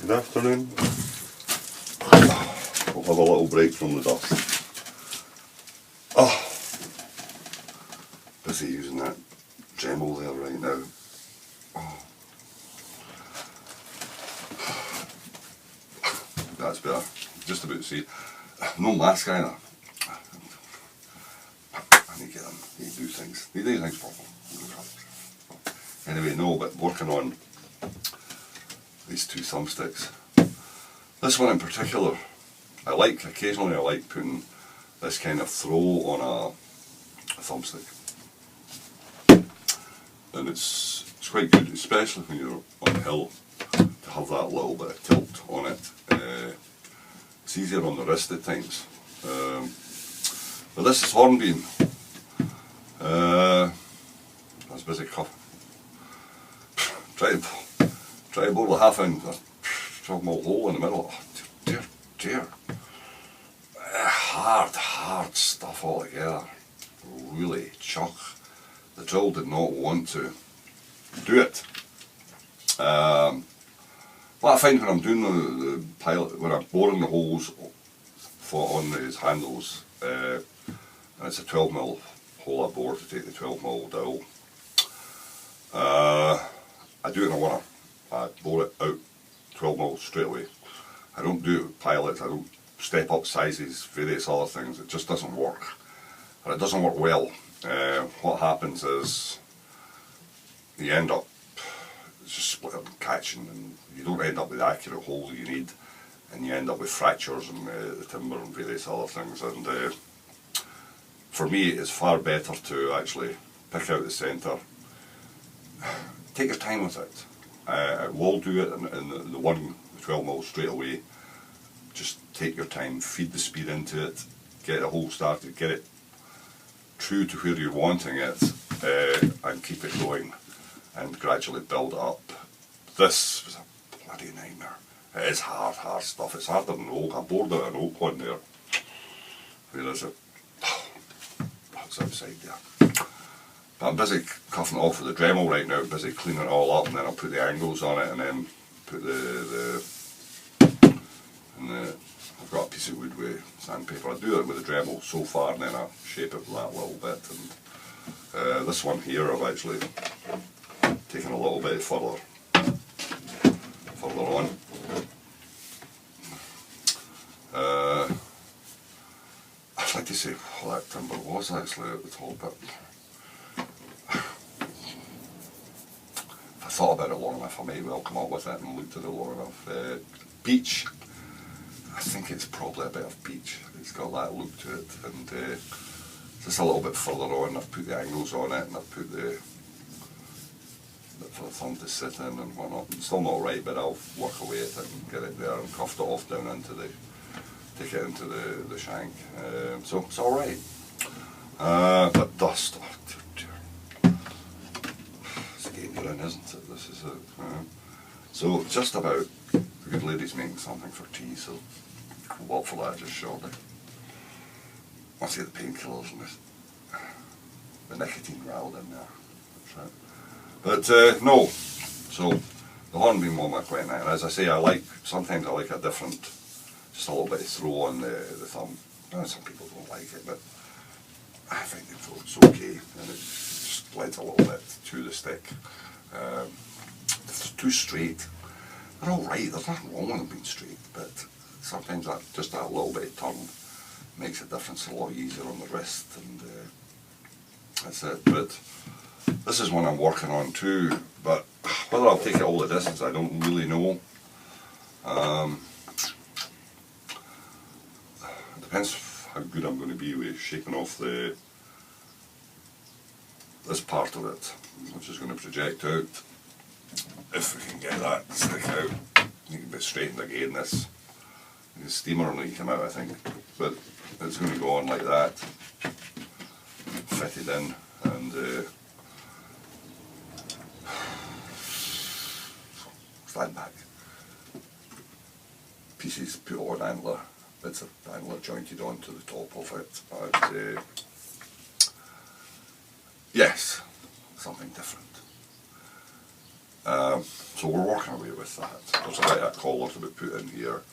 Good afternoon. We'll have a little break from the dust. Oh, busy using that Dremel there right now. Oh. That's better. Just about to see. No mask either. I need to get them. Need to do things. Need to do things properly. Anyway, no, but working on these two thumbsticks. This one in particular, occasionally I like putting this kind of throw on a thumbstick. And it's quite good, especially when you're on the hill, to have that little bit of tilt on it. It's easier on the wrist at times. But this is hornbeam. That's busy cuff. Try to bowl a half inch, a hole in the middle. Oh, dear. Hard stuff altogether. Really chuck. The drill did not want to do it. What I find when I'm doing the pilot, when I'm boring the holes on these handles, and it's a 12mm hole I bore to take the 12mm dowel. I do it in a winner. I bore it out 12mm straight away. I don't do it with pilots, I don't step up sizes, various other things. It just doesn't work. And it doesn't work well. What happens is you end up just split up and catching, and you don't end up with the accurate hole you need, and you end up with fractures in the timber and various other things. And for me, it's far better to actually pick out the centre. Take your time with it. I will do it in the 12mm straight away. Just take your time, feed the speed into it, get the hole started, get it true to where you're wanting it, and keep it going and gradually build it up. This was a bloody nightmare. It is hard stuff. It's harder than oak. I bored out an oak one there. Where is it? That's outside there. But I'm busy cuffing it off with the Dremel right now, busy cleaning it all up, and then I'll put the angles on it, and then put I've got a piece of wood with sandpaper. I do it with the Dremel so far, and then I shape it with that little bit. And this one here I've actually taken a little bit further on. I'd like to say what that timber was actually at the top, but if I thought about it long enough, I may well come up with it and looked at it long enough. Beech. I think it's probably a bit of beech. It's got that look to it, and just a little bit further on, I've put the angles on it, and I've put the for the thumb to sit in and whatnot. It's still not right, but I'll work away at it and get it there and cuffed it off down into take it into the shank. So it's all right. But dust. Oh, dear. It's a game you're in, isn't it? This is it. So just about. The good lady's making something for tea, so we'll walk for that just shortly. I'll see the painkillers and the nicotine rattled in there. That's right. But no, so the hornbeam one worked quite nice. And as I say, sometimes I like a different, just a little bit of throw on the thumb. Some people don't like it, but I find the throw it's okay, and it just lends a little bit to the stick. It's too straight. They're alright, there's nothing wrong with them being straight, but sometimes just that little bit of turn makes a difference, a lot easier on the wrist, and that's it. But this is one I'm working on too, but whether I'll take it all the distance I don't really know. It depends how good I'm going to be with shaping off this part of it, which is going to project out. If we can get that to stick out, you can be straightened again. The steamer will need to come out, I think, but it's going to go on like that, fitted in, and stand back. Pieces put on antler, bits of antler jointed onto the top of it, and yes, something different. So So we're working away with that. There's a bit of collar to be put in here.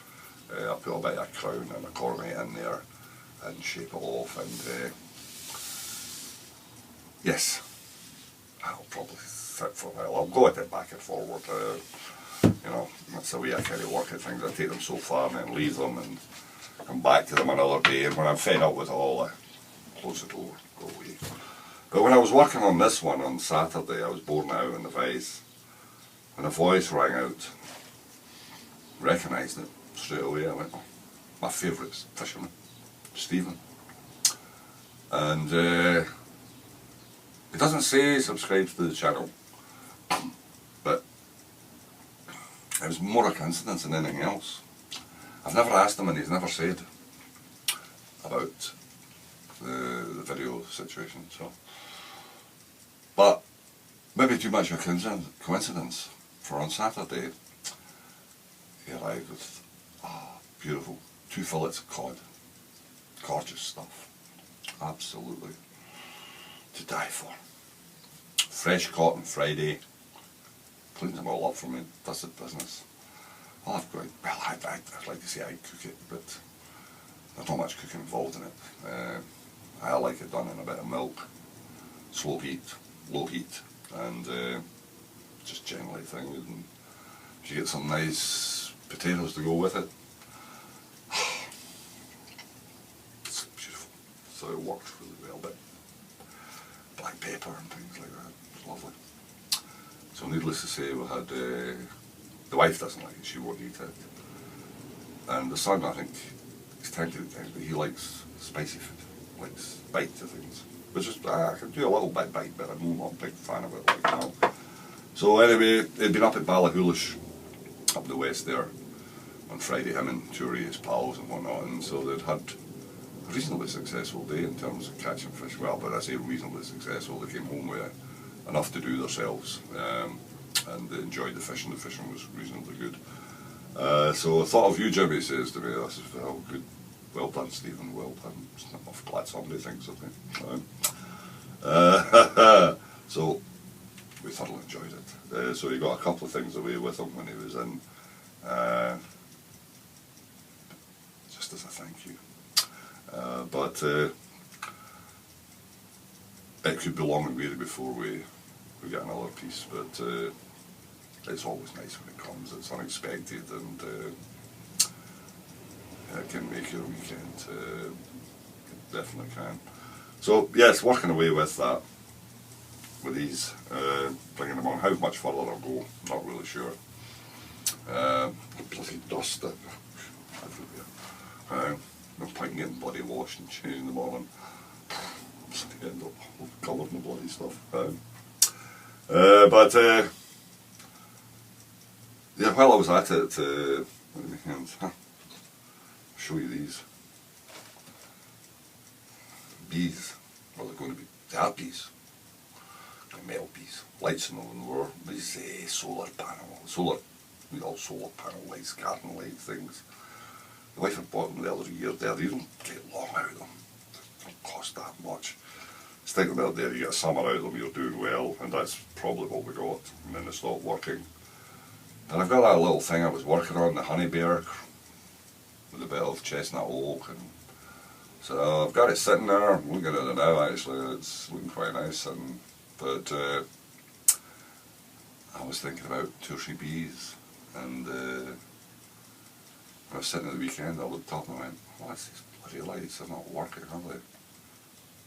I put a bit of a crown and a coronet in there and shape it off, and yes, I'll probably sit for a while. I'll go at it back and forward. You know, that's the way I kind of work at things. I take them so far and then leave them and come back to them another day, and when I'm fed up with it all, I close the door, go away. But when I was working on this one on Saturday, I was boring it out in the vise, and a voice rang out. Recognised it straight away. I went, oh, my favourite fisherman, Stephen. And it doesn't say subscribe to the channel, but it was more a coincidence than anything else. I've never asked him, and he's never said about the video situation. So, but maybe too much of a coincidence. For on Saturday, he arrived with beautiful 2 fillets of cod, gorgeous stuff, absolutely to die for. Fresh caught on Friday, cleans them all up for me, does the business. Well, I'd like to say I cook it, but there's not much cooking involved in it. I like it done in a bit of milk, slow heat, low heat, and just generally things. And if you get some nice potatoes to go with it, it's beautiful. So it works really well. But black pepper and things like that, it's lovely. So needless to say, we had the wife doesn't like it; she won't eat it, and the son, I think, he's tempted at times, but he likes spicy food, likes bite to things. Which is, I can do a little bit bite, but I'm not a big fan of it, like, you know. So anyway, they'd been up at Ballachulish, up the west there, on Friday, him and 2 of his pals and whatnot, and so they'd had a reasonably successful day in terms of catching fish. Well, but I say reasonably successful, they came home with enough to do themselves, and they enjoyed the fishing was reasonably good. So I thought of you, Jimmy, says to me, I says, well, good, well done, Stephen, well done. I'm glad somebody thinks of me. So we thoroughly enjoyed it. So he got a couple of things away with him when he was in, just as a thank you. But it could be long and weary before we get another piece, but it's always nice when it comes. It's unexpected, and it can make your weekend. It definitely can. So yes, working away with that, with these, bringing them on. How much further I'll go, not really sure. Bloody dust everywhere. No point in getting bloody washed and changed in the morning. I end up covered in the bloody stuff. But yeah, while I was at it, let me hands. Show you these bees. Well, they're going to be, they are bees. Metal bees, lights in them were these solar panel lights, garden light things. The wife had bought them the other year there. They don't get long out of them. They don't cost that much. Stick them out there, you get summer out of them, you're doing well, and that's probably what we got. And then they stopped working. And I've got that little thing I was working on, the honeybear, with a bit of chestnut oak, and so I've got it sitting there. I'm looking at it now. Actually, it's looking quite nice, but I was thinking about 2 or 3 bees, and when I was sitting at the weekend, I looked up and I went, oh, that's these bloody lights, they're not working, are they?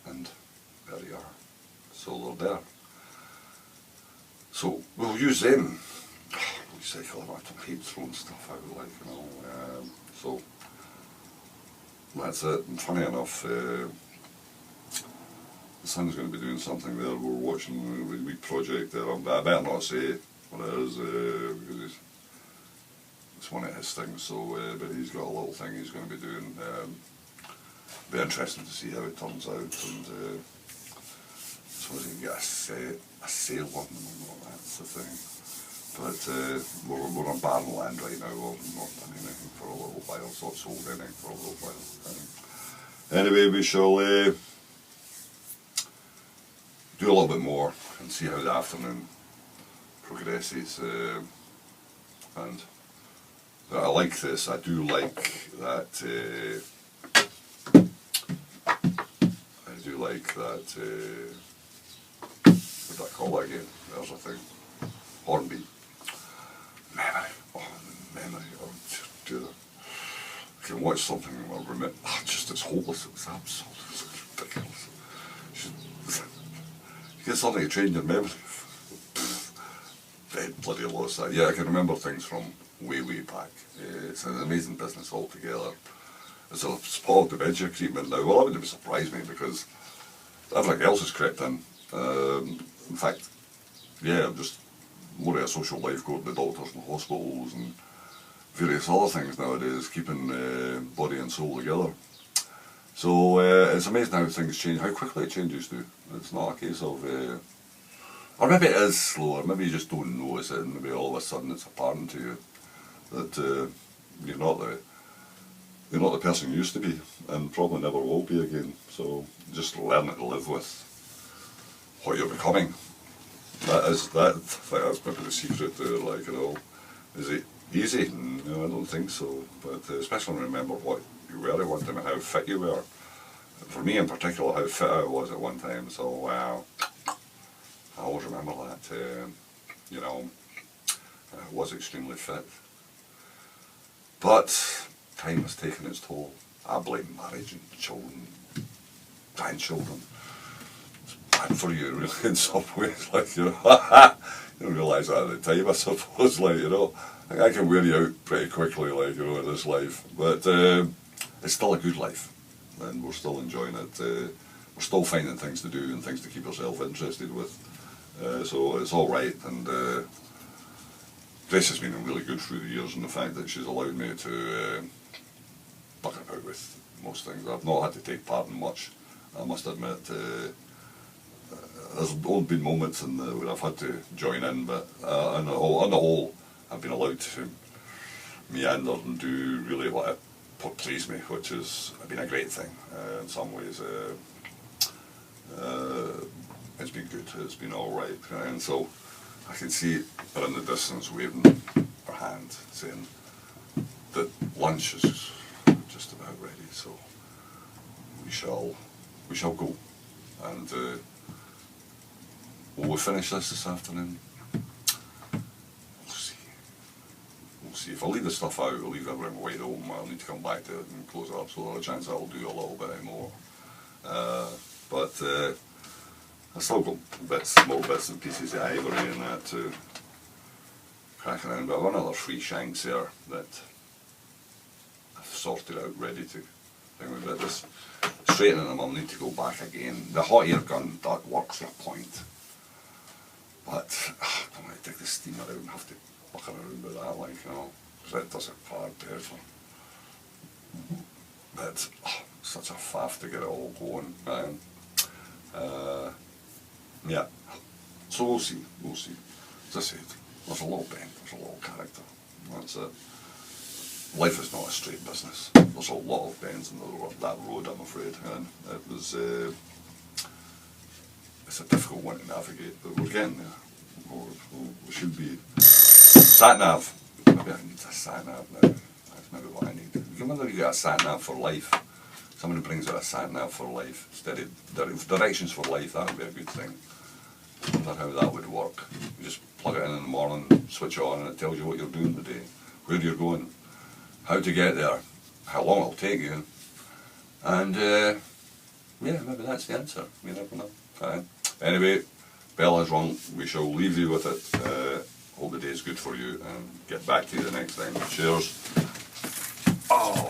And there they are. So they're there. So we'll use them. Recycle them. I hate throwing stuff out, like, you know. So that's it. And funny enough, the son's going to be doing something there. We're watching a wee project there. I better not say what it is, because it's one of his things. So, but he's got a little thing he's going to be doing. Be interesting to see how it turns out, and suppose he can get a sail on them and all that. That's the thing. But we're on barren land right now. We've not done anything for a little while. It's not sold anything for a little while. Anyway, we shall do a little bit more and see how the afternoon progresses. And I like this. I do like that. I do like that. What do I call that again? There's a thing. Hornbeat. Memory. Oh, memory. Oh, do that. I can watch something and I'll remember. Oh, just it's hopeless. It's absolutely ridiculous. You get something to train your memory. Dead bloody lost that. Yeah, I can remember things from way back. It's an amazing business altogether. It's a spot of dementia creeping in now. Well, that wouldn't surprise me because everything else has crept in. In fact, yeah, I'm just more of a social life, going to the doctors and hospitals and various other things nowadays, keeping body and soul together. So it's amazing how things change, how quickly it changes too. It's not a case of, or maybe it is slower, maybe you just don't notice it and maybe all of a sudden it's apparent to you that you're not the person you used to be and probably never will be again. So just learning to live with what you're becoming. That's maybe the secret there, like, you know. Is it easy? No, I don't think so. But especially remember what you were at one time and how fit you were. For me in particular, how fit I was at one time. So wow, I always remember that. You know, I was extremely fit. But time has taken its toll. I blame marriage and children, grandchildren. Bad for you, really, in some ways, like, you know. You don't realise that at the time, I suppose, like, you know. I can wear you out pretty quickly, like, you know, in this life. But it's still a good life, and we're still enjoying it. We're still finding things to do and things to keep ourselves interested with. So it's all right, and Grace has been really good through the years, and the fact that she's allowed me to buck about with most things. I've not had to take part in much, I must admit. There's only been moments where I've had to join in, but on the whole, I've been allowed to meander and do really what please me, which has been a great thing in some ways. It's been good, it's been alright, and so I can see her in the distance waving her hand saying that lunch is just about ready, so we shall go, and will we finish this afternoon? We'll see. We'll see. If I leave the stuff out, I'll leave everything wide open. I'll need to come back to it and close it up, so there's a chance I'll do a little bit more. But I've still got small bits and pieces of ivory and that to cracking in. But I've got another 3 shanks there that I've sorted out, ready to thing with it. This straightening them, I'll need to go back again. The hot air gun, that works to a point. But I don't want to take the steamer out and have to fuck around with that, like, you know, because that does it far better. But such a faff to get it all going, man. Yeah, so we'll see. As I said, there's a little bend, there's a little character. That's it. Life is not a straight business. There's a lot of bends in that road, I'm afraid, and it was. It's a difficult one to navigate, but we're getting there. We should be. Sat-nav. Maybe I need a sat-nav now. That's maybe what I need. Remember you get a sat-nav for life. Somebody brings out a sat-nav for life instead of directions for life. That would be a good thing. I wonder how that would work. You just plug it in the morning, switch it on, and it tells you what you're doing today, where you're going, how to get there, how long it'll take you, and yeah, maybe that's the answer. You never know. Anyway, bell has rung. We shall leave you with it. Hope the day is good for you, and get back to you the next time. Cheers. Oh.